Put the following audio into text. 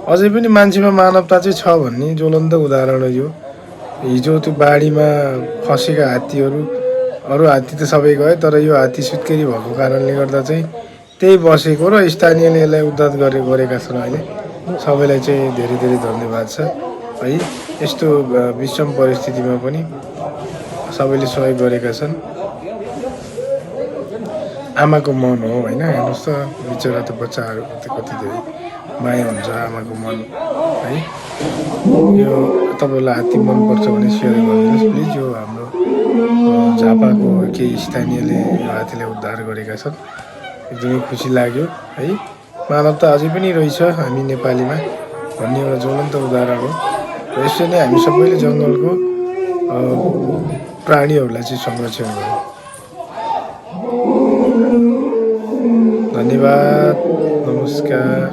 अझै पनि मान्छेमा मानवता चाहिँ छ भन्ने ज्वलन्त उदाहरण हो यो। हिजो त्यो बाढीमा फँसेका हात्तीहरू, अरू हात्ती त सबै गए, तर यो हात्ती सुत्केरी भएको कारणले गर्दा चाहिँ त्यही बसेको र स्थानीयले यसलाई उद्धार गरेका छन्। अहिले सबैलाई चाहिँ धेरै धेरै धन्यवाद छ है। यस्तो विषम परिस्थितिमा पनि सबैले सहयोग गरेका छन्। आमाको मन हो होइन, हेर्नुहोस् त बिचरा त बच्चाहरू कति धेरै माया हुन्छ आमाको मन है। यो तपाईँलाई हात्ती मनपर्छ भने सेयर गरिदिनुहोस् प्लिज। यो हाम्रो झापाको केही स्थानीयले यो हात्तीलाई उद्धार गरेका छन्, एकदमै खुसी लाग्यो है। मानवता अझै पनि रहेछ हामी नेपालीमा भन्ने एउटा ज्वलन्त उदाहरण हो। र यसरी नै हामी सबैले जङ्गलको प्राणीहरूलाई चाहिँ संरक्षण गरौँ। धन्यवाद, नमस्कार।